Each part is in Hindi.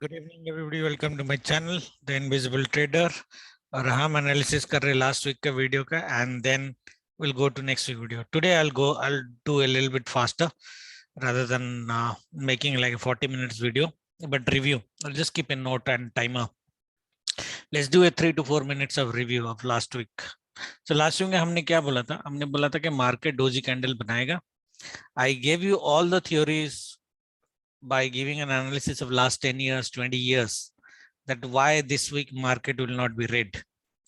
Good evening everybody, welcome to my channel the invisible trader. और हम एनालिसिस कर रहे हैं लास्ट वीक का वीडियो का, and then we'll go to next week video. Today I'll do a little bit faster rather than making like a 40 minutes video, but review. I'll just keep a note and timer. Let's do a 3 to 4 minutes of review of last week. So last week में हमने क्या बोला था? हमने बोला था कि मार्केट डोजी कैंडल बनाएगा. I gave you all the theories by giving an analysis of last 10 years, 20 years, that why this week market will not be red,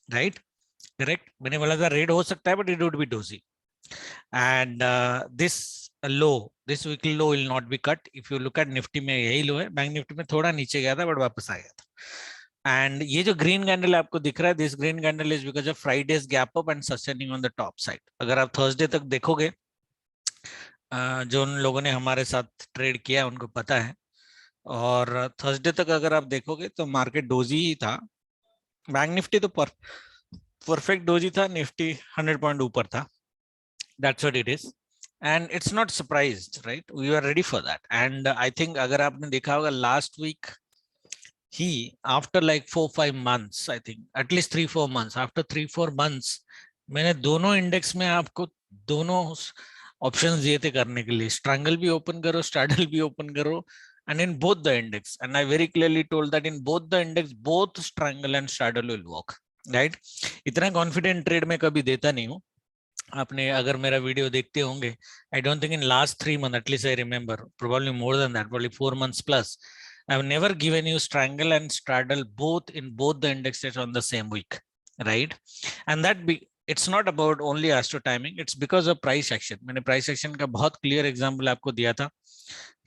right? Correct. मैंने बोला था red हो सकता है, but it would be dozy. And this low, this weekly low will not be cut. If you look at Nifty में यही लो है, बैंक निफ्टी में थोड़ा नीचे गया था, but वापस आ गया था. And ये जो ग्रीन कैंडल आपको दिख रहा है, this green candle is because of Friday's gap up and sustaining on the top side. अगर आप थर्सडे तक देखोगे, जो उन लोगों ने हमारे साथ ट्रेड किया उनको पता है, और थर्सडे तक अगर आप देखोगे तो मार्केट डोजी ही था. बैंक निफ्टी तो परफेक्ट डोजी था, निफ्टी 100 पॉइंट ऊपर था. That's what it is, and it's not surprised, right? We are ready for that. And I think अगर आपने देखा होगा लास्ट वीक ही, after like 4-5 months, I think at least 3-4 months, after 3-4 months मैंने दोनों इंडेक्स में आपको दोनों ऑप्शंस दिए थे करने के लिए. स्ट्रैंगल भी ओपन करो, स्ट्रैडल भी ओपन करो, and in both the index, and I very clearly told that in both the index both strangle and straddle will work, right? इतना कॉन्फिडेंट ट्रेड में कभी देता नहीं हूँ. आपने अगर मेरा वीडियो देखते होंगे, I don't think in last 3 months, at least I remember, probably more than that, probably 4 months plus, I've never given you strangle and straddle both in both the indexes on the same week, right? And that it's not about only astro timing, it's because of price action. मैंने price action का बहुत clear example आपको दिया था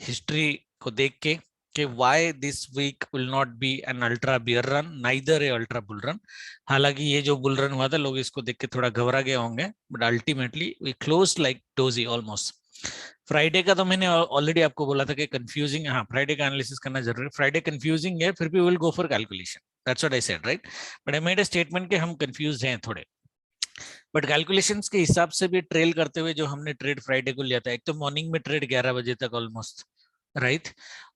हिस्ट्री को देख के कि why this week will not be an ultra bear run, neither a ultra bull run. हालांकि ये जो बुल रन हुआ था, लोग इसको देख के थोड़ा घबरा गए होंगे, but ultimately we close like doji almost. Friday का तो मैंने ऑलरेडी आपको बोला था कि कंफ्यूजिंग, हाँ फ्राइडे का एनालिसिस करना जरूरी है. फ्राइडे कंफ्यूजिंग है, फिर भी will go for calculation. That's what I said, right? But I made a statement कि हम कंफ्यूज हैं थोड़े, बट कैलकुलेशंस के हिसाब से भी ट्रेल करते हुए जो हमने ट्रेड फ्राइडे को लिया था, एक तो मॉर्निंग में ट्रेड 11 बजे तक ऑलमोस्ट, राइट?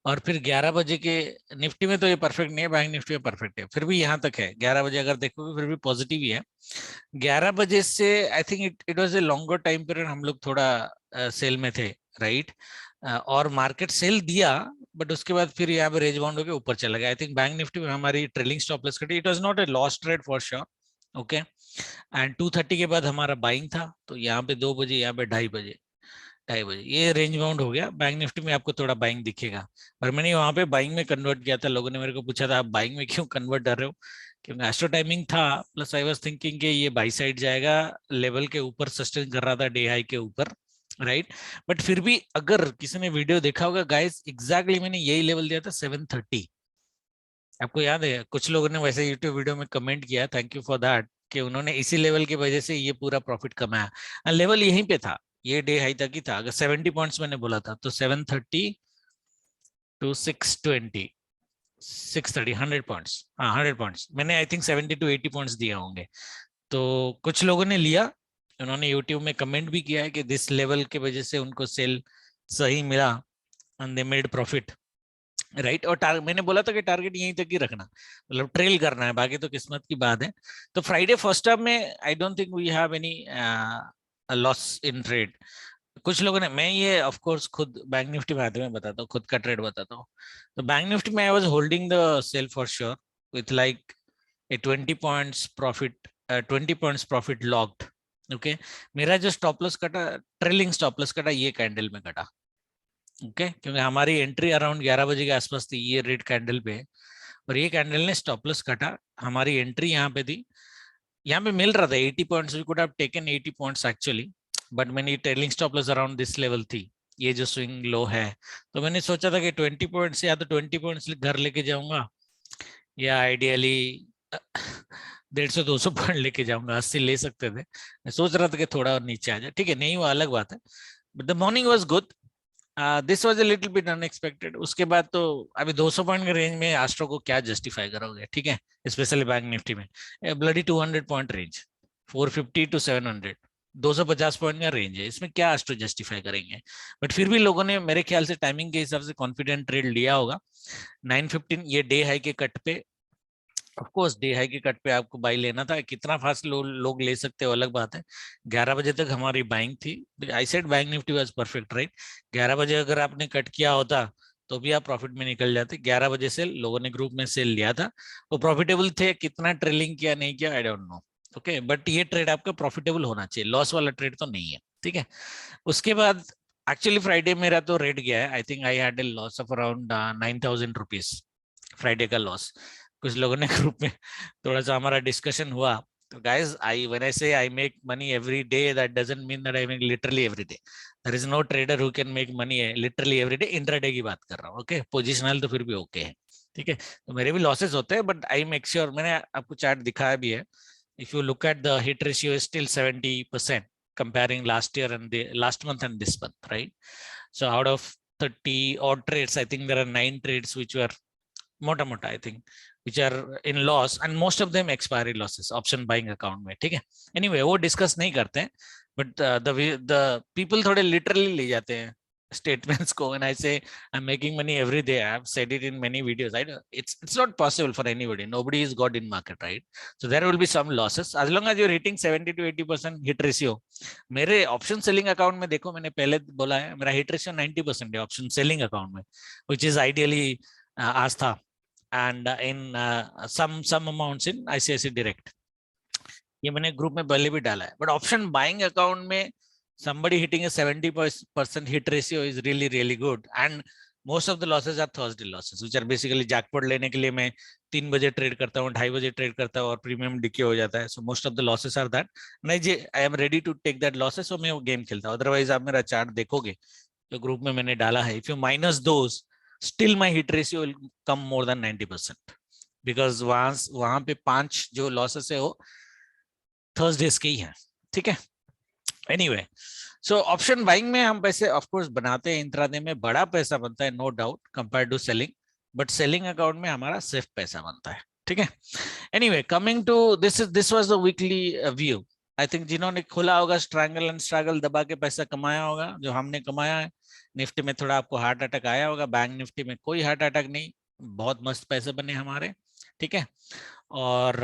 और फिर 11 बजे के निफ्टी में तो ये परफेक्ट नहीं है, बैंक निफ्टी में परफेक्ट है, फिर भी यहाँ तक है. 11 बजे अगर देखोगे फिर भी पॉजिटिव ही है. 11 बजे से I think it was a longer time period, हम लोग थोड़ा सेल में थे, राइट? और मार्केट सेल दिया, बट उसके बाद फिर यहाँ पे रेंज बाउंड होकर ऊपर चला गया. आई थिंक बैंक निफ्टी में हमारी ट्रेलिंग स्टॉप लॉस कटी. It was not a loss trade for sure, okay. And 2:30 के बाद हमारा बाइंग था, तो यहाँ पे 2 बजे, यहाँ पे 2:30 ये रेंज बाउंड हो गया. बैंक निफ्टी में आपको थोड़ा बाइंग दिखेगा, और मैंने वहां पे बाइंग में कन्वर्ट किया था. लोगों ने मेरे को पूछा था आप बाइंग में क्यों कन्वर्ट कर रहे हो, क्योंकि एस्ट्रो टाइमिंग था, प्लस आई वाज थिंकिंग कि ये बाई साइड जाएगा, लेवल के ऊपर सस्टेन कर रहा था, डे हाई के ऊपर, राइट? बट फिर भी अगर किसी ने वीडियो देखा होगा गाइस, एग्जैक्टली मैंने यही लेवल दिया था 7:30. आपको याद है? कुछ लोगों ने वैसे यूट्यूब वीडियो में कमेंट किया, थैंक यू फॉर दैट, कि उन्होंने इसी लेवल की वजह से ये पूरा प्रॉफिट कमाया. लेवल यहीं पे था, ये डे हाई तक ही था. अगर 70 पॉइंट्स मैंने बोला था, तो 7:30 टू 6:20, 6:30, 100 पॉइंट्स. हाँ 100 पॉइंट्स मैंने आई थिंक 70 to 80 पॉइंट्स दिए होंगे. तो कुछ लोगों ने लिया, उन्होंने यूट्यूब में कमेंट भी किया है कि दिस लेवल की वजह से उनको सेल सही मिला and they made profit, right? और मैंने बोला था कि टारगेट यहीं तक ही रखना, मतलब ट्रेल करना है, बाकी तो किस्मत की बात है. तो फ्राइडे फर्स्ट हाफ में I don't think we have any loss in trade. कुछ लोगों ने, मैं ये ऑफ कोर्स खुद बैंक निफ्टी में आते हुए बताता हूँ, खुद का ट्रेड बताता हूँ. तो बैंक निफ्टी में I was holding the sell for sure with like a 20 points profit, 20 points profit locked, okay. मेरा जो स्टॉप लॉस कटा, ट्रेलिंग स्टॉप लॉस कटा, ये कैंडल में कटा, ओके, क्योंकि हमारी एंट्री अराउंड 11 बजे के आसपास थी ये रेड कैंडल पे, और ये कैंडल ने स्टॉप लॉस कटा. हमारी एंट्री यहाँ पे थी, यहाँ पे मिल रहा था 80 points, we could have taken 80 points actually, but मैंने trailing stop loss around this level थी, ये जो स्विंग लो है. तो मैंने सोचा था कि 20 पॉइंट्स, या तो 20 पॉइंट्स घर लेके जाऊंगा, या आइडियली 150-200 पॉइंट लेके जाऊंगा. 80 ले सकते थे, मैं सोच रहा था कि थोड़ा और नीचे आ जाए, ठीक है, नहीं वो अलग बात है. But the morning was good, this was a little bit unexpected. उसके बाद तो अभी 200 पॉइंट के रेंज में एस्ट्रो को क्या जस्टिफाई करोगे, ठीक है, स्पेशली बैंक निफ्टी में bloody 200 point range, 450 to 700, 250 point का रेंज है, इसमें क्या एस्ट्रो जस्टिफाई करेंगे। बट फिर भी लोगों ने मेरे ख्याल से टाइमिंग के हिसाब से कॉन्फिडेंट ट्रेड लिया होगा। 9:15 ये डे हाई के कट पे, ऑफ कोर्स डे हाई के कट पे आपको बाई लेना था। कितना फास्ट लोग ले सकते हो अलग बात है। 11 बजे तक हमारी बाइंग थी। I said bank Nifty was perfect right. 11 बजे अगर आपने कट किया होता तो भी आप प्रॉफिट में निकल जाते। 11 बजे से लोगों ने ग्रुप में सेल लिया था, वो प्रॉफिटेबल थे। कितना ट्रेलिंग किया नहीं किया I don't know. Okay, but ये ट्रेड आपका प्रॉफिटेबल होना चाहिए, लॉस वाला ट्रेड तो नहीं है। ठीक है, उसके बाद एक्चुअली फ्राइडे मेरा तो रेट गया है। I think I had a loss of around 9,000 rupees Friday का लॉस। कुछ लोगों ने ग्रुप में थोड़ा सा हमारा डिस्कशन हुआ। तो guys, I when I say I make money every day, that doesn't mean that I make literally every day. There is no trader who can make money literally every day. Intraday की बात कर रहा हूँ। ओके, पोजिशनल तो फिर भी ओके है। ठीक है, तो मेरे भी लॉसेस होते हैं, बट आई मेक श्योर, मैंने आपको चार्ट दिखाया भी है। If you look at the hit ratio is still 70% comparing last year and the last month and this month, right? So out of 30 odd trades, I think there are 9 trades which were मोटा मोटा I think which are in loss, and most of them expiry losses option buying account में। ठीक है, एनीवे वो डिस्कस नहीं करते हैं। बट द पीपल थोड़े लिटरली ले जाते हैं statements को। when I say I'm making money every day, I have said it in many videos. It's not possible for anybody. Nobody is God in market, right? So there will be some losses as long as you're hitting 70 to 80% hit ratio. मेरे ऑप्शन सेलिंग अकाउंट में देखो, मैंने पहले बोला है मेरा हिट रेशियो 90% है ऑप्शन सेलिंग अकाउंट में, which is ideally Aastha and in some amounts in ICICI Direct. ये मैंने ग्रुप में पहले भी डाला है। बट ऑप्शन बाइंग अकाउंट में somebody hitting a 70% hit ratio is really good, and most of the losses are Thursday losses, which are basically jackpot लेने के लिए मैं 3 बजे ट्रेड करता हूँ, 2:30 बजे ट्रेड करता हूँ और प्रीमियम डिके हो जाता है। So most of the losses are that, नहीं I am ready to take that losses, so मैं वो गेम खेलता हूँ। अदरवाइज आप मेरा चार्ट देखोगे जो ग्रुप में मैंने डाला है, if you minus those, still my hit ratio will come more than 90%, because वहां पे 5 जो लॉसेस है वो थर्सडेज के ही है। ठीक है, एनीवे सो ऑप्शन बाइंग में हम पैसे ऑफ कोर्स बनाते हैं, इंट्राडे में बड़ा पैसा बनता है no doubt compare to selling, but selling account में हमारा सिर्फ पैसा बनता है। ठीक है, anyway coming to this was the weekly view. I think जिन्होंने खोला होगा स्ट्रैंगल एंड स्ट्रगल दबा के पैसा कमाया होगा, जो हमने कमाया है। निफ्टी में थोड़ा आपको हार्ट अटैक आया होगा, बैंक निफ्टी में कोई हार्ट अटैक नहीं, बहुत मस्त पैसे बने हमारे। ठीक है, और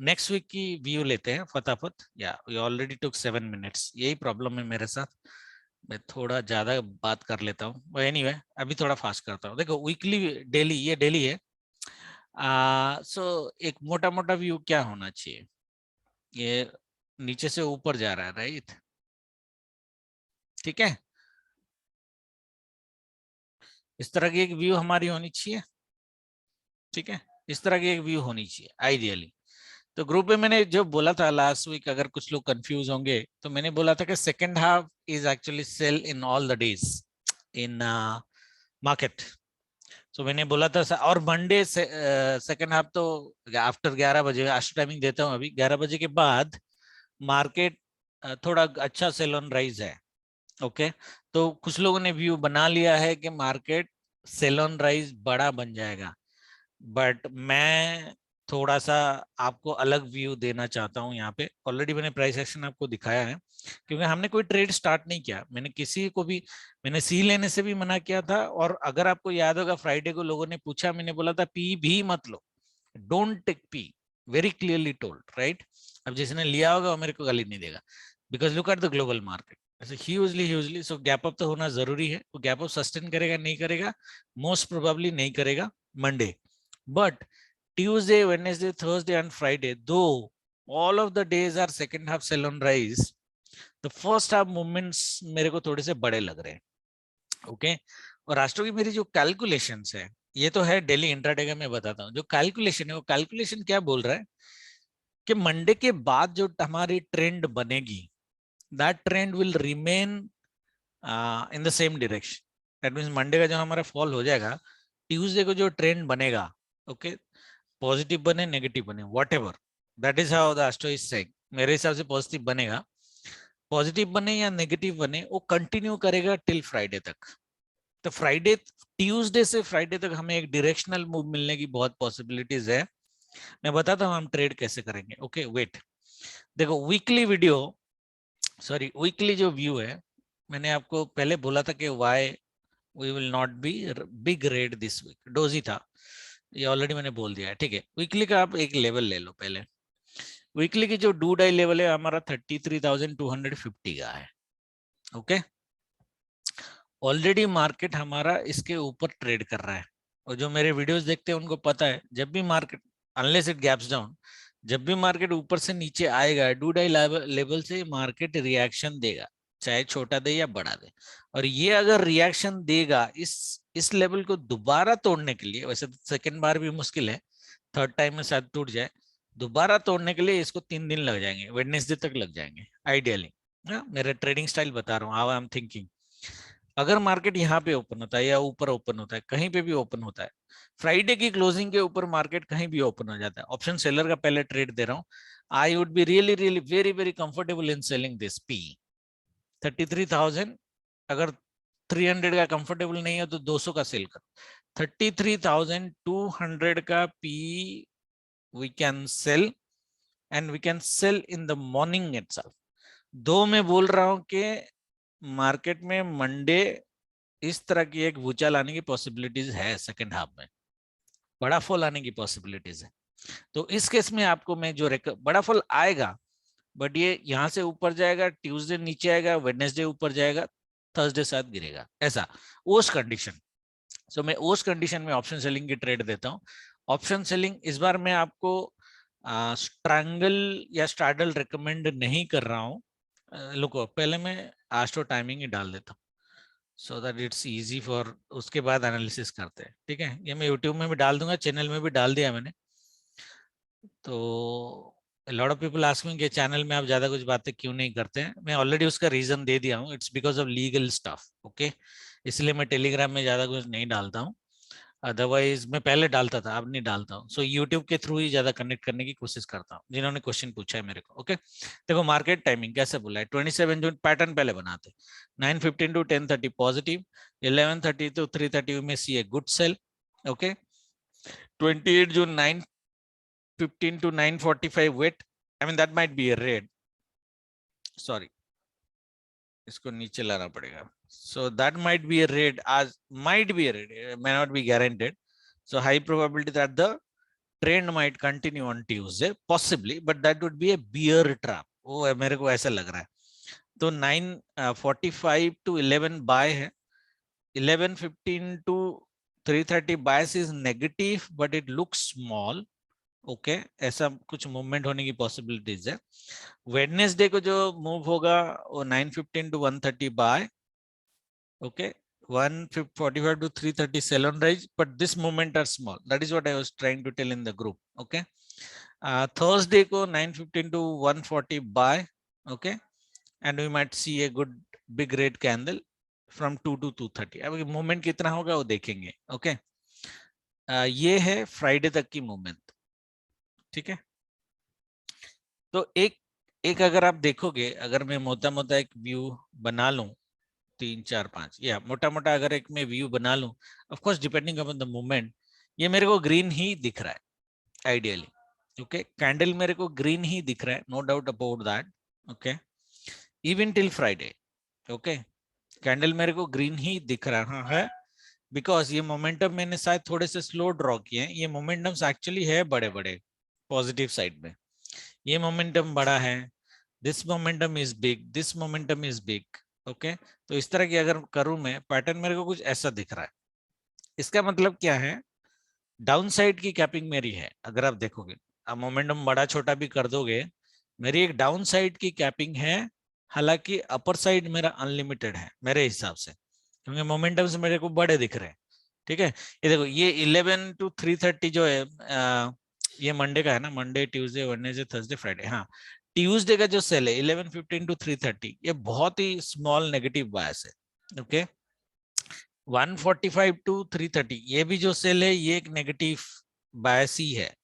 नेक्स्ट वीक की व्यू लेते हैं फटाफट। या वी ऑलरेडी टुक 7 मिनट्स, यही प्रॉब्लम है मेरे साथ, मैं थोड़ा ज्यादा बात कर लेता हूँ। एनीवे अभी थोड़ा फास्ट करता हूँ। देखो वीकली डेली, ये डेली है। सो एक मोटा मोटा व्यू क्या होना चाहिए, ये नीचे से ऊपर जा रहा है राइट। ठीक है, इस तरह की एक व्यू हमारी होनी चाहिए। ठीक है, इस तरह की एक व्यू होनी चाहिए आइडियली। तो ग्रुप में मैंने जो बोला था लास्ट वीक, अगर कुछ लोग कंफ्यूज होंगे तो मैंने बोला था कि second half is actually sell in all the days in market. तो मैंने बोला था और मंडे से सेकंड हाफ तो आफ्टर 11 बजे, आज टाइमिंग देता हूँ अभी, 11 बजे के बाद मार्केट थोड़ा अच्छा सेल ऑन राइज है। ओके, तो कुछ लोगों ने व्यू बना लिया है कि मार्केट सेल ऑन राइज बड़ा बन जाएगा, बट मैं थोड़ा सा आपको अलग व्यू देना चाहता हूं। यहाँ पे ऑलरेडी मैंने प्राइस एक्शन आपको दिखाया है, क्योंकि हमने कोई ट्रेड स्टार्ट नहीं किया। मैंने किसी को भी, मैंने सी लेने से भी मना किया था। और अगर आपको याद होगा फ्राइडे को लोगों ने पूछा, मैंने बोला था पी भी मत लो, don't take P, very clearly told right. अब जिसने लिया होगा वो मेरे को गाली नहीं देगा, because look at the global market hugely. So gap up तो होना जरूरी है। वो गैप अप सस्टेन करेगा नहीं करेगा, मोस्ट प्रोबेबली नहीं करेगा Monday, but Tuesday, Wednesday, Thursday and Friday, though all of the days are second half sell on rise, the first half movements मेरे को थोड़े से बड़े लग रहे हैं। ओके, और राष्ट्रों की मेरी जो कैलकुलेशंस है, ये तो है डेली इंट्राडे का, मैं बताता हूँ जो कैलकुलेशन है, वो कैलकुलेशन क्या बोल रहा है कि मंडे के बाद जो हमारी ट्रेंड बनेगी, that trend will remain in the same direction. That means Monday का जो हमारा फॉल हो जाएगा, ट्यूसडे को जो ट्रेंड बनेगा, ओके, पॉजिटिव बने नेगेटिव बने whatever, that is how the astro is saying. मेरे हिसाब से पॉजिटिव बनेगा, पॉजिटिव बने या नेगेटिव बने, वो कंटिन्यू करेगा टिल फ्राइडे तक। तो फ्राइडे, ट्यूसडे से फ्राइडे तक हमें एक डायरेक्शनल मूव मिलने की बहुत पॉसिबिलिटीज है। मैं बताता हूँ हम ट्रेड कैसे करेंगे। ओके वेट, देखो वीकली वीडियो सॉरी वीकली जो व्यू है, मैंने आपको पहले बोला था कि why we will not be big red this week, doji था, ये ऑलरेडी मैंने बोल दिया है, ठीक है। वीकली का आप एक लेवल ले लो पहले। वीकली की जो डू डाई लेवल है हमारा 33,250 का है, ओके। ऑलरेडी मार्केट हमारा इसके ऊपर ट्रेड कर रहा है, और जो मेरे वीडियोस देखते हैं उनको पता है, जब भी market unless it gaps down, जब भी मार्केट ऊपर से नीचे आएगा डू डाई लेवल से मार्केट रिएक्शन देगा, चाहे छोटा दे या बड़ा दे। और ये अगर रिएक्शन देगा इस लेवल को दोबारा तोड़ने के लिए, वैसे तो सेकेंड बार भी मुश्किल है, थर्ड टाइम में शायद टूट जाए, दोबारा तोड़ने के लिए इसको 3 दिन लग जाएंगे, वेडनेसडे तक लग जाएंगे आइडियली। मेरा ट्रेडिंग स्टाइल बता रहा हूँ, हाउ आई एम थिंकिंग। अगर मार्केट यहाँ पे ओपन होता है या ऊपर ओपन होता है, कहीं पे भी ओपन होता है, फ्राइडे की क्लोजिंग के ऊपर मार्केट कहीं भी ओपन हो जाता है, ऑप्शन सेलर का पहले ट्रेड दे रहा हूँ, I would be really really very very comfortable in selling this P 33,000। अगर 300 का कंफर्टेबल नहीं है तो 200 का सेल करो, 33,200 का P we can sell, and we can sell in the morning itself. दो मैं बोल रहा हूं कि मार्केट में मंडे इस तरह की एक भूचाल आने की पॉसिबिलिटीज है, सेकंड हाफ में बड़ा फॉल आने की पॉसिबिलिटीज है। तो इस केस में आपको मैं जो बड़ा फॉल आएगा, बट ये यहाँ से ऊपर जाएगा, ट्यूसडे नीचे आएगा, वेडनेसडे ऊपर जाएगा, थर्सडे साथ गिरेगा, ऐसा उस कंडीशन। सो मैं उस कंडीशन में ऑप्शन सेलिंग की ट्रेड देता हूँ। ऑप्शन सेलिंग इस बार मैं आपको स्ट्रैंगल या स्टार्डल रिकमेंड नहीं कर रहा हूँ। लुको पहले मैं आस्ट्रो टाइमिंग ही डाल देता हूँ, so that it's easy for, उसके बाद एनालिसिस करते हैं, ठीक है। ये मैं यूट्यूब में भी डाल दूंगा, चैनल में भी डाल दिया मैंने। तो लॉट ऑफ पीपल आस्किंग कि चैनल में आप ज्यादा कुछ बातें क्यों नहीं करते हैं, मैं ऑलरेडी उसका रीजन दे दिया हूँ, it's because of legal stuff, okay. इसलिए मैं टेलीग्राम में ज्यादा कुछ नहीं डालता हूँ, अदरवाइज मैं पहले डालता था, अब नहीं डालता हूँ। सो यूट्यूब के थ्रू ही ज्यादा कनेक्ट करने की कोशिश करता हूँ, जिन्होंने क्वेश्चन पूछा है मेरे को, ओके। देखो मार्केट टाइमिंग कैसे बोला है, 27 जून पैटर्न पहले बनाते, 9:15 टू 10:30 पॉजिटिव, 11:30 to 3:30 में see a good sell, okay. 28 June 9:15 to 9:45 wait, I mean that might be a red, sorry इसको नीचे लाना पड़ेगा, so that might be a red, आज might be a red, may not be guaranteed, so high probability that the trend might continue on Tuesday possibly, but that would be a bear trap, वो मेरे को ऐसा लग रहा है। तो 9:45 to 11 बाय है, 11:15 to 3:30 bias is negative but it looks small, okay. ऐसा कुछ मूवमेंट होने की पॉसिबिलिटीज है। वेडनेसडे को जो मूव होगा वो 9:15 to 1:30 bye, okay. 1:45 to 3:30 sell on rise, but this movement are small, that is what I was trying to tell in the group, okay. Thursday ko 9:15 to 1:40 buy, okay, and we might see a good big red candle from 2 to 2:30। अब मूवमेंट कितना होगा वो देखेंगे, ओके। ये है फ्राइडे तक की मूवमेंट, ठीक है। तो एक अगर आप देखोगे, अगर मैं मोटा मोटा एक व्यू बना लूं, 3 4 5 या मोटा मोटा अगर एक मैं व्यू बना लूं, of course depending upon the movement, ये मेरे को ग्रीन ही दिख रहा है आइडियली, ओके। कैंडल मेरे को ग्रीन ही दिख रहा है, no doubt about that, okay. Even till Friday, okay, candle मेरे को ग्रीन ही दिख रहा है, बिकॉज ये मोमेंटम मैंने शायद थोड़े से स्लो ड्रॉ किए हैं, ये मोमेंटम्स एक्चुअली है बड़े बड़े पॉजिटिव साइड में, ये मोमेंटम बड़ा है, this momentum is big, this momentum is big, okay. तो इस तरह की अगर करूं मैं पैटर्न, मेरे को कुछ ऐसा दिख रहा है। इसका मतलब क्या है, डाउन साइड की कैपिंग मेरी है, अगर आप देखोगे, आप मोमेंटम बड़ा छोटा भी कर दोगे, मेरी एक डाउन साइड की कैपिंग है, हालांकि अपर साइड मेरा अनलिमिटेड है मेरे हिसाब से, क्योंकि मोमेंटम्स मेरे को बड़े दिख रहे हैं, ठीक है। ये देखो ये 11 to 3:30 जो है, ये मंडे का है ना, Monday Tuesday Wednesday Thursday Friday, हाँ। ट्यूसडे का जो सेल है 11:15 to 3:30, ये बहुत ही स्मॉल नेगेटिव बायस है, ओके। 1:45 to 3:30 ये भी जो सेल है, ये एक नेगेटिव बायस ही है,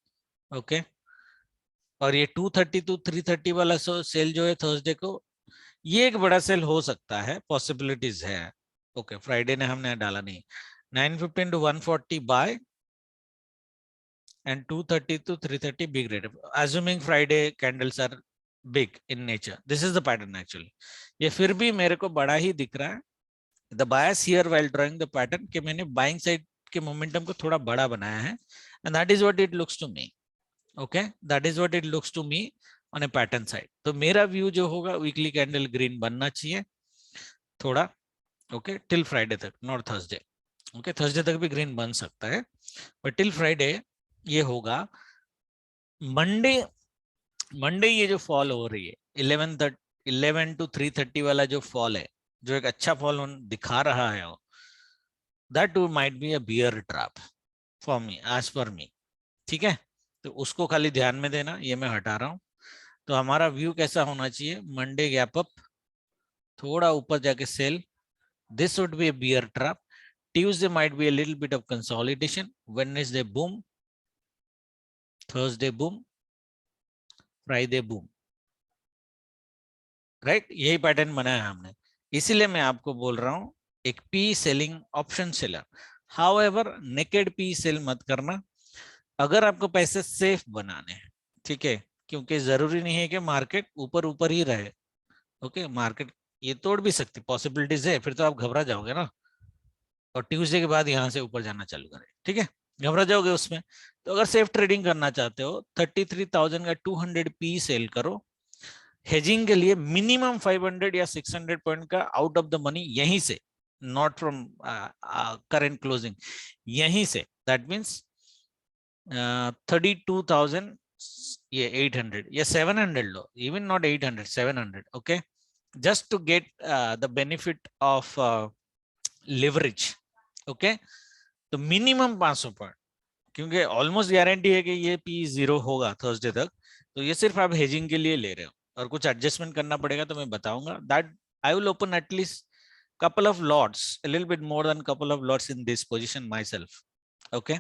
ओके। और ये 2:30 to 3:30 वाला सेल जो है थर्सडे को, ये एक बड़ा सेल हो सकता है, पॉसिबिलिटीज है, ओके। फ्राइडे ने हमने डाला नहीं, 9:15 to 1:40 bye, and 2:30 to 3:30 big red, assuming Friday candles are big in nature, this is the pattern actually. ये फिर भी मेरे को बड़ा ही दिख रहा है। The bias here while drawing the pattern कि मैंने बाइंग साइड के मोमेंटम को थोड़ा बड़ा बनाया है, and that is what it looks to me. Okay, that is what it looks to me on a pattern side. तो मेरा व्यू जो होगा वीकली कैंडल ग्रीन बनना चाहिए थोड़ा, ओके, टिल फ्राइडे तक, नॉट थर्सडे। ओके, थर्सडे तक भी ग्रीन बन सकता है, बट टिल फ्राइडे ये होगा। मंडे, मंडे ये जो फॉल हो रही है 11 to 3:30 वाला जो फॉल है, जो एक अच्छा फॉल दिखा रहा है, that might be a bear trap for me, as per me. ठीक है, तो उसको खाली ध्यान में देना, ये मैं हटा रहा हूं। तो हमारा व्यू कैसा होना चाहिए? मंडे गैप अप, थोड़ा ऊपर जाके sell, this would be a bear trap. Tuesday might be a little bit of consolidation, Wednesday boom, Thursday boom, Friday boom. Right, यही पैटर्न बनाया हमने, इसीलिए मैं आपको बोल रहा हूं एक P selling option seller. However naked P sell मत करना अगर आपको पैसे सेफ बनाने हैं, ठीक है, क्योंकि जरूरी नहीं है कि मार्केट ऊपर ऊपर ही रहे। ओके, मार्केट ये तोड़ भी सकती, पॉसिबिलिटीज है, फिर तो आप घबरा जाओगे ना, और ट्यूसडे के बाद यहाँ से ऊपर जाना चालू करे, ठीक है, घबरा जाओगे उसमें। तो अगर सेफ ट्रेडिंग करना चाहते हो 33,000 का 200 पी सेल करो। हेजिंग के लिए मिनिमम 500 या 600 पॉइंट का आउट ऑफ द मनी यहीं से, नॉट फ्रॉम करेंट क्लोजिंग, यहीं से, दैट मीन्स 32,000, ये 800 या 700 लो, even not 800, 700, okay, just to get the benefit of leverage. Okay, तो मिनिमम 500 पॉइंट, क्योंकि ऑलमोस्ट गारंटी है कि ये पी जीरो होगा थर्सडे तक। तो ये सिर्फ आप हेजिंग के लिए ले रहे हो, और कुछ एडजस्टमेंट करना पड़ेगा तो मैं बताऊंगा। That I will open at least couple of lots, a little bit more than couple of lots in this position myself. Okay,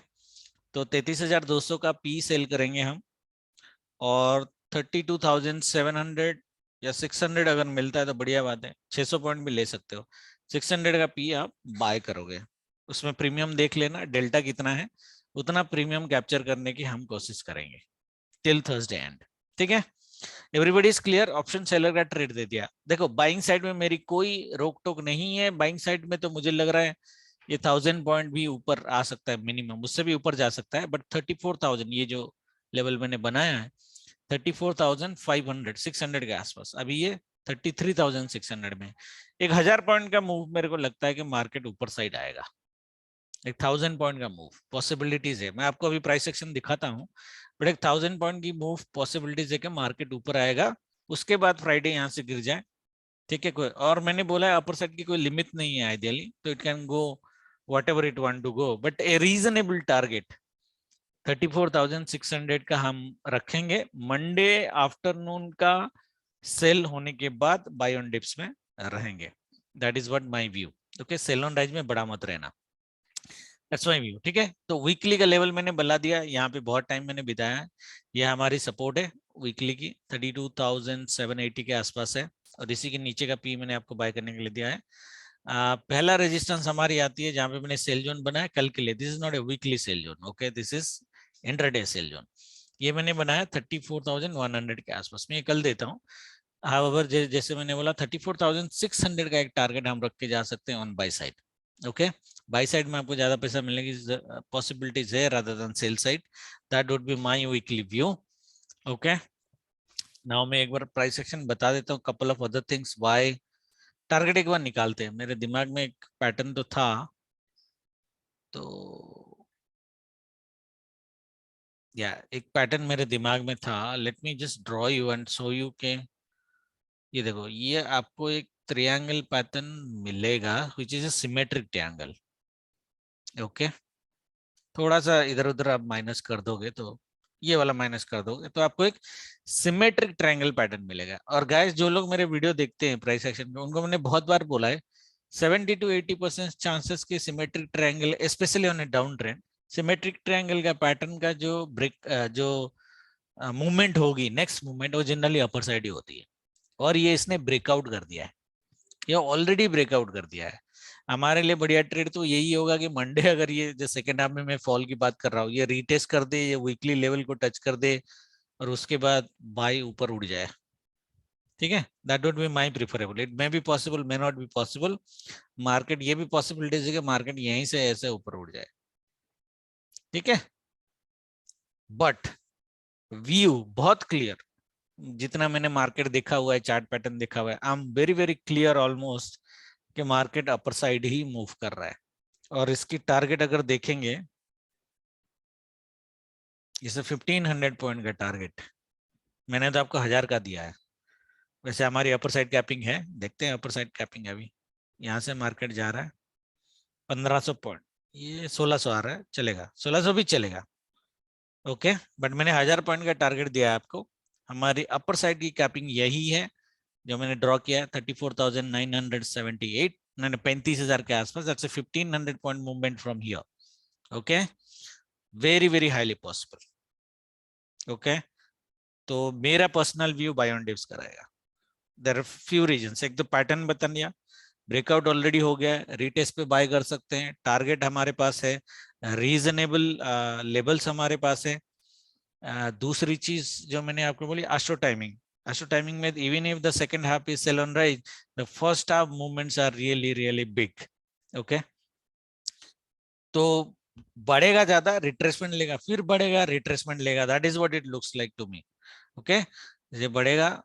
तो 33,200 का पी सेल करेंगे हम, और 32,700 या 600 अगर मिलता है तो बढ़िया बात है, 600 पॉइंट भी ले सकते हो। 600 का पी आप बाय करोगे, उसमें प्रीमियम देख लेना डेल्टा कितना है, उतना प्रीमियम कैप्चर करने की हम कोशिश करेंगे टिल थर्सडे एंड। ठीक है, everybody is clear. Option seller का ट्रेड दे दिया। देखो बाइंग साइड में मेरी कोई रोक टोक नहीं है, बाइंग साइड में तो मुझे लग रहा है ये 1000 पॉइंट भी ऊपर आ सकता है, मिनिमम उससे भी ऊपर जा सकता है, बट 34,000 ये जो लेवल मैंने बनाया है 34,500 600 के आसपास, अभी ये 33,600 में 1,000 पॉइंट का मूव मेरे को लगता है कि मार्केट ऊपर साइड आएगा। 1,000 पॉइंट का मूव पॉसिबिलिटीज है, मैं आपको अभी प्राइस सेक्शन दिखाता हूँ, बट 1,000 पॉइंट की मूव पॉसिबिलिटीज है कि मार्केट ऊपर आएगा, उसके बाद फ्राइडे यहाँ से गिर जाए। ठीक है, कोई और मैंने बोला है अपर साइड की कोई लिमिट नहीं है आइडियली, तो it can go whatever it want to go, but a reasonable target 34,600 का हम रखेंगे मंडे आफ्टरनून का सेल होने के बाद बाय ऑन डिप्स में रहेंगे। That is what my view. Okay, sell on rise में बड़ा मत रहना, दैट्स माय व्यू। ठीक है, तो वीकली का लेवल मैंने बता दिया, यहाँ पे बहुत टाइम मैंने बिताया है। ये हमारी सपोर्ट है वीकली की 32,780 के आसपास है, और इसी के नीचे का पी मैंने आपको बाय करने के लिए दिया है। पहला रेजिस्टेंस हमारी आती है जहां पे मैंने सेल जोन बनाया कल के लिए, this is not a weekly sell zone, okay, this is intraday sell zone. ये मैंने बनाया 34,100 के आसपास में, ये कल देता हूँ। हाउएवर जैसे मैंने बोला 34,600 का एक टारगेट हम रख के जा सकते हैं on by side. Okay, by side में आपको ज्यादा पैसा मिलने की पॉसिबिलिटीज है rather than sell side, that would be my weekly view. Okay, now मैं एक बार प्राइस सेक्शन बता देता हूँ, couple of other things why target एक बार निकालते हैं। मेरे दिमाग में एक पैटर्न तो था, तो या एक पैटर्न मेरे दिमाग में था, let me just draw you and show you के ये देखो, ये आपको एक ट्रायंगल पैटर्न मिलेगा which is a symmetric triangle. Okay, थोड़ा सा इधर उधर आप माइनस कर दोगे तो ये वाला माइनस कर दोगे तो आपको एक सिमेट्रिक ट्रायंगल पैटर्न मिलेगा। और गाइस जो लोग मेरे वीडियो देखते हैं प्राइस एक्शन में, उनको मैंने बहुत बार बोला है 70 to 80% चांसेस के symmetric triangle, specially on A down trend, symmetric triangle का पैटर्न का जो ब्रेक जो मूवमेंट होगी, नेक्स्ट मूवमेंट वो जनरली अपर साइड ही होती है, और ये इसने ब्रेकआउट कर दिया है, ये ऑलरेडी ब्रेकआउट कर दिया है। हमारे लिए बढ़िया ट्रेड तो यही होगा कि मंडे अगर ये जो सेकेंड हाफ में मैं फॉल की बात कर रहा हूँ, ये रीटेस्ट कर दे, ये वीकली लेवल को टच कर दे, और उसके बाद बाय ऊपर उड़ जाए। ठीक है, that would be my preferable. It may be possible, may not be possible. Market, ये भी पॉसिबिलिटीज है कि मार्केट यहीं से ऐसे ऊपर उठ जाए. ठीक है, बट व्यू बहुत क्लियर. जितना मैंने मार्केट देखा हुआ है, चार्ट पैटर्न देखा हुआ है, I am very very clear almost कि मार्केट अपर साइड ही मूव कर रहा है. और इसकी टारगेट अगर देखेंगे, इसे 1500 पॉइंट का टारगेट मैंने तो आपको 1000 का दिया है. वैसे हमारी अपर साइड कैपिंग है, देखते हैं अपर साइड कैपिंग. अभी यहाँ से मार्केट जा रहा है 1500 पॉइंट, ये 1600 आ रहा है, चलेगा 1600 भी चलेगा. ओके, बट मैंने 1000 पॉइंट का टारगेट दिया है आपको. हमारी अपर साइड की कैपिंग यही है जो मैंने ड्रॉ किया है, 34,978, 35,000 के आसपास. That's 1500 point movement from here. Okay, very very highly possible. Okay, तो मेरा personal view buy on dips कराएगा. There are few reasons. एक तो पैटर्न बता दिया, ब्रेकआउट ऑलरेडी हो गया है, रीटेस्ट पे बाय कर सकते हैं, टारगेट हमारे पास है, रीजनेबल लेवल्स हमारे पास है. दूसरी चीज जो मैंने आपको बोली, एस्ट्रो टाइमिंग. एस्ट्रो टाइमिंग में even if the second half is sell on rise, the first half movements are really really big. Okay, तो बढ़ेगा ज्यादा, रिट्रेसमेंट लेगा, फिर बढ़ेगा, रिट्रेसमेंट लेगा. That is what it looks like to me. Okay, ये बढ़ेगा,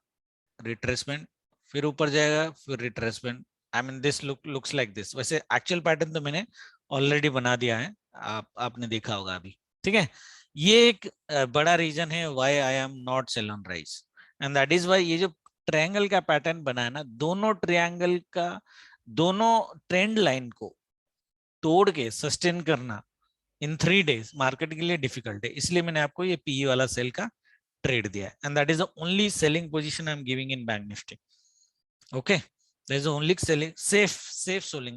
रिट्रेसमेंट, फिर ऊपर जाएगा, फिर retracement. I mean this looks like this. वैसे एक्चुअल पैटर्न तो मैंने ऑलरेडी बना दिया है, आपने देखा होगा अभी. ठीक है, ये एक बड़ा रीजन है why I am not sell on rise. And that is why ये जो ट्रायंगल का पैटर्न बना है ना, दोनों ट्रायंगल का, दोनों ट्रेंड लाइन को तोड़ के सस्टेन करना इन 3 डेज मार्केट के लिए डिफिकल्ट है. इसलिए मैंने आपको ये पीई वाला सेल का ट्रेड दिया है. And that is the only selling position I am giving in bank Nifty. Okay, that is the only selling, safe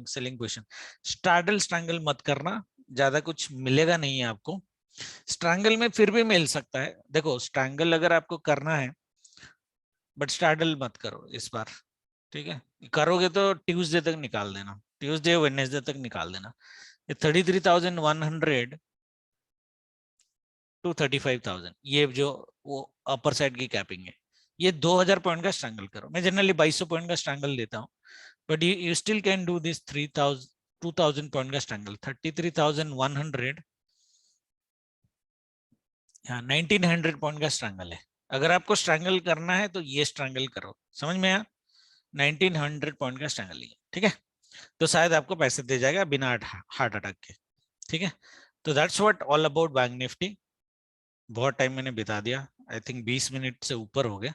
selling position. Straddle strangle मत करना, ज्यादा कुछ मिलेगा नहीं है आपको. स्ट्रैंगल में फिर भी मिल सकता है. देखो, स्ट्रैंगल अगर आपको करना है, बट स्ट्रैडल मत करो इस बार. ठीक है, करोगे तो ट्यूसडे तक निकाल देना, ट्यूसडे वेडनेसडे तक निकाल देना. 33,100 टू 35,000, ये जो वो अपर साइड की कैपिंग है, ये 2000 पॉइंट का स्ट्रैंगल करो. मैं जनरली 2200 पॉइंट का स्ट्रैंगल देता हूँ, but you still can do this 3000 2000 point का स्ट्रैंगल. 33,100, हाँ 1900 पॉइंट का स्ट्रैंगल है. अगर आपको स्ट्रैंगल करना है तो ये स्ट्रैंगल करो, समझ में आया. 1900 पॉइंट का स्ट्रैंगल लिया, ठीक है, तो शायद आपको पैसे दे जाएगा बिना हार्ट अटैक के. ठीक है, तो that's what all about bank Nifty. बहुत टाइम मैंने बिता दिया, आई थिंक 20 मिनट से ऊपर हो गया.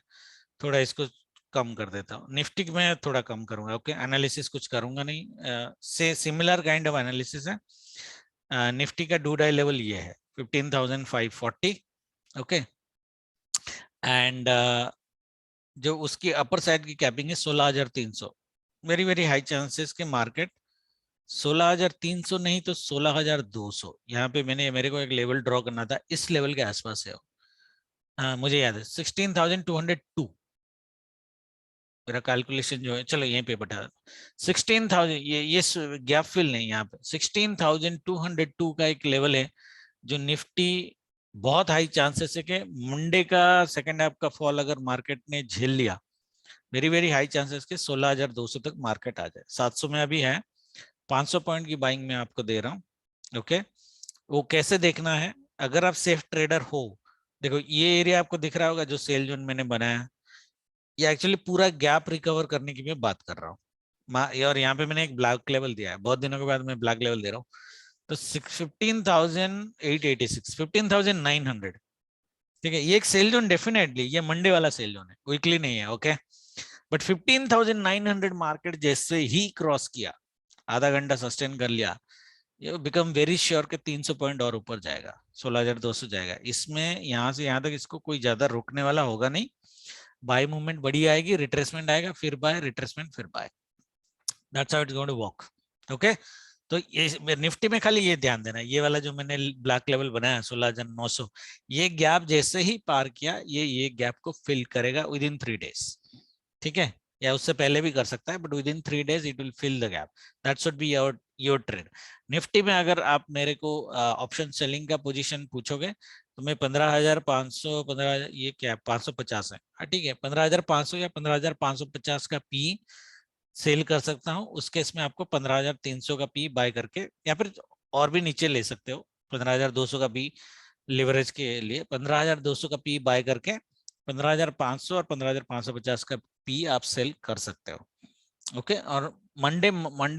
थोड़ा इसको कम कर देता हूँ. निफ्टी में थोड़ा कम करूंगा. ओके, एनालिसिस कुछ करूंगा नहीं, से सिमिलर काइंड ऑफ एनालिसिस है. निफ्टी का डू डाई लेवल ये है 15,540. ओके, एंड जो उसकी अपर साइड की कैपिंग है 16,300. वेरी वेरी हाई चांसेस के मार्केट 16,300 नहीं तो 16,200, यहाँ पे मेरे को एक लेवल ड्रॉ करना था, इस लेवल के आसपास है. मुझे याद है 16,202. मेरा कैलकुलेशन जो है, चलो यहीं पे बैठा 16,000. ये गैप फिल नहीं, यहाँ पे 16,202 का एक लेवल है जो निफ्टी बहुत हाई चांसेस है कि मंडे का सेकंड हाफ का फॉल अगर मार्केट ने झेल लिया, वेरी वेरी हाई चांसेस के 16,200 तक मार्केट आ जाए. 700 में अभी है, 500 पॉइंट की बाइंग में आपको दे रहा हूँ. ओके, वो कैसे देखना है, अगर आप सेफ ट्रेडर हो, देखो ये एरिया आपको दिख रहा होगा जो सेल जोन मैंने बनाया, ये एक्चुअली पूरा गैप रिकवर करने की मैं बात कर रहा हूँ. और यहाँ पे मैंने एक ब्लैक लेवल दिया है, बहुत दिनों के बाद मैं ब्लैक लेवल दे रहा हूँ. तो 15,886, 15,900. ठीक है, ये एक सेल जोन डेफिनेटली, ये मंडे वाला सेल जोन है, वीकली नहीं है. ओके, बट 15,900 मार्केट जैसे ही क्रॉस किया, आधा घंटा सस्टेन कर लिया, ये बिकम वेरी श्योर के 300 पॉइंट और ऊपर जाएगा, 16,200 जाएगा. इसमें यहाँ से यहाँ तक इसको कोई ज्यादा रोकने वाला होगा नहीं. बाय मूवमेंट बड़ी आएगी, रिट्रेसमेंट आएगा, फिर बाय, रिट्रेसमेंट, फिर buy. That's how it's going to work. Okay, तो ये निफ्टी में खाली ये ध्यान देना, ये वाला जो मैंने ब्लैक लेवल बनाया 16,900, ये गैप जैसे ही पार किया, ये गैप को फिल करेगा विद इन 3 डेज. ठीक है, या उससे पहले भी कर सकता है, but within 3 days it will fill the gap. That should be your trade. Nifty में अगर आप मेरे को ऑप्शन सेलिंग का पोजीशन पूछोगे तो मैं 15,500 15,000 ये क्या 550 है, ठीक है, 15,500 या 15,550 का पी सेल कर सकता हूं. उस केस में आपको 15,300 का पी बाय करके, या फिर और भी नीचे ले सकते हो 15,200 का पी लिवरेज के लिए. 15,200 का पी बाय करके 15,500 और 15,550 का पी आप सेल कर सकते हो. ओके. और मंडे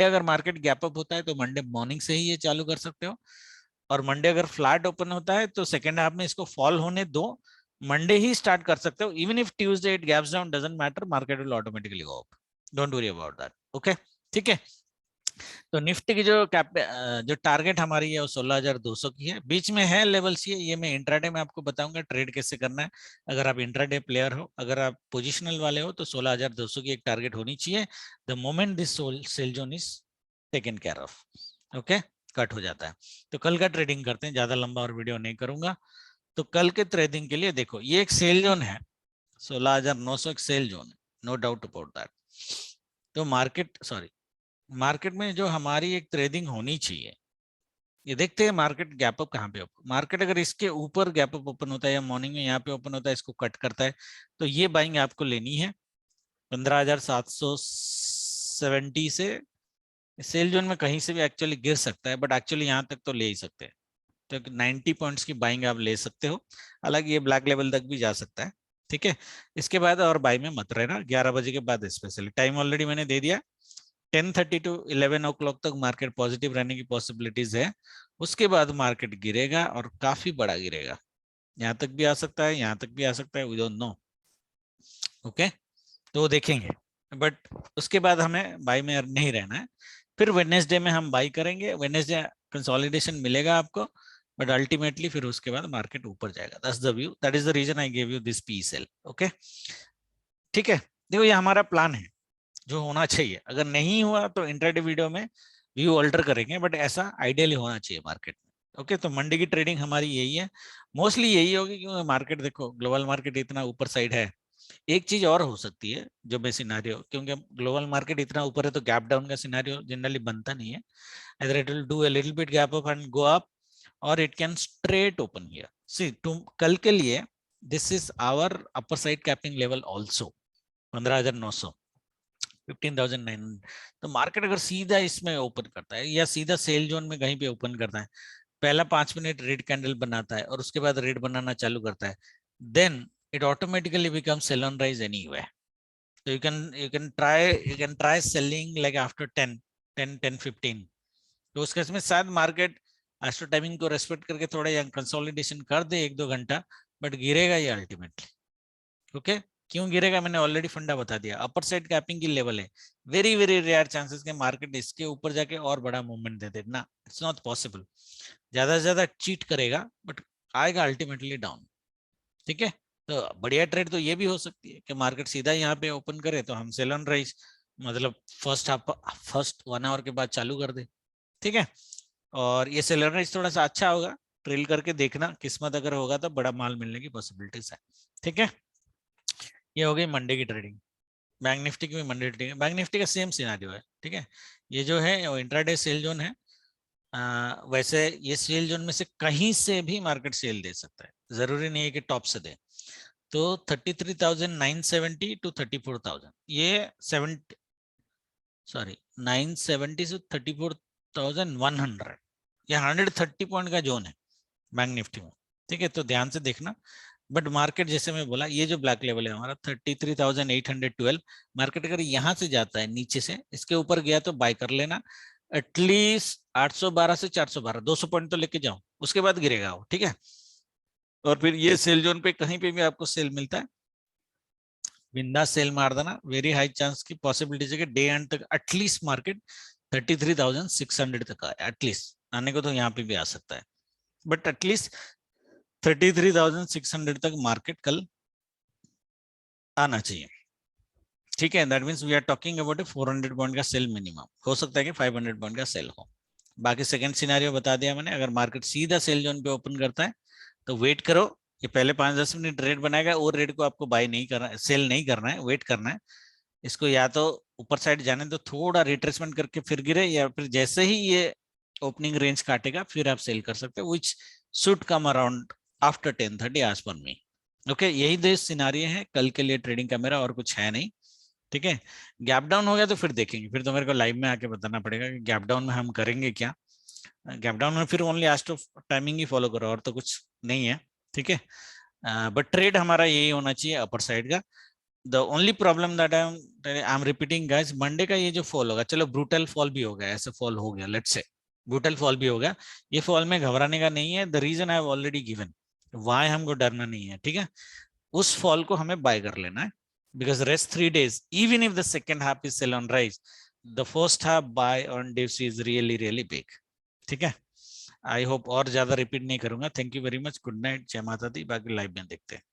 अगर मार्केट गैप अप होता है तो मंडे मॉर्निंग से ही ये चालू कर सकते हो. और मंडे अगर फ्लैट ओपन होता है तो सेकेंड हाफ में इसको फॉल होने दो, मंडे ही स्टार्ट कर सकते हो. Even if Tuesday it gaps down doesn't matter, market will automatically go up. Don't worry about that. Okay, ठीक है. तो निफ्टी की जो टारगेट हमारी है वो 16,200 की है. बीच में है लेवल्स ये मैं इंट्राडे में आपको बताऊंगा ट्रेड कैसे करना है. अगर आप इंट्राडे प्लेयर हो, अगर आप पोजिशनल वाले हो तो 16,200 की एक टारगेट होनी चाहिए. The moment this sell zone is taken care of, okay, cut हो जाता है. तो कल का ट्रेडिंग करते हैं, ज्यादा लंबा और वीडियो नहीं करूंगा. तो कल के ट्रेडिंग के लिए देखो ये एक सेल जोन है, 16,900 एक सेल जोन है, नो डाउट अबाउट दैट. तो मार्केट में जो हमारी एक ट्रेडिंग होनी चाहिए, ये देखते हैं मार्केट गैप अप कहाँ पे ओपन. मार्केट अगर इसके ऊपर गैप अप ओपन होता है या मॉर्निंग में यहाँ पे ओपन होता है, इसको कट करता है, तो ये बाइंग आपको लेनी है 15,770 से. सेल जोन में कहीं से भी एक्चुअली गिर सकता है, बट एक्चुअली यहाँ तक तो ले ही सकते हैं. तो 90 पॉइंट्स की बाइंग आप ले सकते हो. हालांकि ये ब्लैक लेवल तक भी जा सकता है, ठीक है. इसके बाद और बाई में मत रहना 11 बजे के बाद. स्पेशली टाइम ऑलरेडी मैंने दे दिया, 10:30 to 11 o'clock तक मार्केट पॉजिटिव रहने की पॉसिबिलिटीज है. उसके बाद मार्केट गिरेगा और काफी बड़ा गिरेगा, यहाँ तक भी आ सकता है, यहाँ तक भी आ सकता है, वी डोंट नो. ओके, तो देखेंगे, बट उसके बाद हमें बाई में नहीं रहना है. फिर वेडनेसडे में हम बाई करेंगे. वेडनेसडे कंसोलिडेशन मिलेगा आपको, बट अल्टीमेटली फिर उसके बाद मार्केट ऊपर जाएगा. That's the view, that is the reason I give you this P sell. Okay, ठीक है. देखो ये हमारा प्लान है जो होना चाहिए. अगर नहीं हुआ तो इंट्राडे वीडियो में व्यू ऑल्टर करेंगे, बट ऐसा आइडियली होना चाहिए मार्केट में. ओके, तो मंडे की ट्रेडिंग हमारी यही है, मोस्टली यही होगी, क्योंकि मार्केट देखो ग्लोबल मार्केट इतना ऊपर साइड है. एक चीज और हो सकती है जो मैं सिनारियो, क्योंकि ग्लोबल मार्केट इतना ऊपर है तो गैप डाउन का सिनारियो जनरली बनता नहीं है. either it will do a little bit gap up and go up, or it can straight open here. See, कल के लिए this is our upper side capping level also, 15,900 15,900. तो मार्केट अगर सीधा इसमें ओपन करता है या सीधा सेल जोन में कहीं पे ओपन करता है, पहला 5 मिनट रेड कैंडल बनाता है और उसके बाद रेड बनाना चालू करता है, then it automatically becomes sell on rise anyway. So you can try selling like after 10:15. तो उस केस में शायद मार्केट एस्ट्रो टाइमिंग को रेस्पेक्ट करके थोड़ा यहाँ कंसोलिडेशन कर दे 1-2 घंटा, बट गिरेगा ये अल्टीमेटली. ओके, क्यों गिरेगा मैंने ऑलरेडी फंडा बता दिया. अपर साइड कैपिंग की लेवल है, वेरी वेरी रेयर चांसेस के मार्केट इसके ऊपर जाके और बड़ा मूवमेंट दे दे ना. It's not possible. ज्यादा से ज्यादा चीट करेगा बट आएगा अल्टीमेटली डाउन. ठीक है, तो बढ़िया ट्रेड तो ये भी हो सकती है कि मार्केट सीधा यहाँ पे ओपन करे तो हम सेल ऑन राइज, मतलब फर्स्ट 1 आवर के बाद चालू कर दे. ठीक है, और ये सेल ऑन राइज थोड़ा सा अच्छा होगा, ट्रेल करके देखना, किस्मत अगर होगा तो बड़ा माल मिलने की पॉसिबिलिटीज है. ठीक है, ये हो गई मंडे की ट्रेडिंग. बैंक निफ्टी की भी मंडे ट्रेडिंग, बैंक निफ्टी का सेम सिनेरियो है. ठीक है, ये जो है इंट्राडे सेल जोन है. वैसे ये सेल जोन में से कहीं से भी मार्केट सेल दे सकता है, जरूरी नहीं है कि टॉप से दे. तो 33,970 to 34,000, ये 970 से 34,100, ये 130 पॉइंट का जोन है बैंक निफ्टी में. ठीक है, तो ध्यान से देखना. बट मार्केट जैसे मैं बोला, ये जो ब्लैक लेवल है हमारा 33,812, मार्केट अगर यहाँ से जाता है नीचे से इसके ऊपर गया तो बाय कर लेना. एटलीस्ट 812 से 412, 200 पॉइंट तो लेके जाओ, उसके बाद गिरेगा वो. ठीक है, और फिर ये सेल जोन पे कहीं पे भी आपको सेल मिलता है, बिंदास सेल मार देना. वेरी हाई चांस की पॉसिबिलिटी है कि डे एंड तक एटलीस्ट मार्केट 33,600 तक आए. एटलीस्ट आने को तो यहाँ पे भी आ सकता है, बट एटलीस्ट 33,600 तक मार्केट कल आना चाहिए. ठीक है, that means we are talking about 400 point का सेल मिनिमम. हो सकता है कि 500 पॉइंट का सेल हो. बाकी सेकंड सिनेरियो बता दिया मैंने. अगर मार्केट सीधा सेल जोन पे ओपन करता है तो वेट करो, ये पहले 5-10 मिनट रेड बनाएगा, और रेड को आपको बाय नहीं करना है, सेल नहीं करना है, वेट करना है. इसको या तो ऊपर साइड जाने दो, थोड़ा रिट्रेसमेंट करके फिर गिरे, या फिर जैसे ही ये ओपनिंग रेंज काटेगा फिर आप सेल कर सकते हो, which should come around after 10:30 आज पर मी। ओके, यही दो सिनारियो है कल के लिए ट्रेडिंग का मेरा, और कुछ है नहीं। ठीक है, गैप डाउन हो गया तो फिर देखेंगे, फिर तो मेरे को लाइव में आके बताना पड़ेगा कि गैप डाउन में हम करेंगे क्या। गैप डाउन में फिर ओनली एस्ट्रो टाइमिंग ही फॉलो करो, और तो कुछ नहीं है। ठीक है, बट ट्रेड हमारा यही होना चाहिए अपर साइड का। The only problem that I am repeating guys, Monday का ये जो फॉल होगा, चलो ब्रूटल फॉल भी हो गया, ऐसे फॉल हो गया, लेट्स से ब्रूटल फॉल भी हो गया, ये फॉल में घबराने का नहीं है। The reason I have already given, why हमको डरना नहीं है। ठीक है, उस फॉल को हमें बाय कर लेना है, because rest 3 days, even if the second half is sell on rise, the first half buy on dips is really really big. ठीक है, आई होप और ज्यादा रिपीट नहीं करूंगा। Thank you very much, good night, जय माता दी, बाकी लाइव में देखते हैं।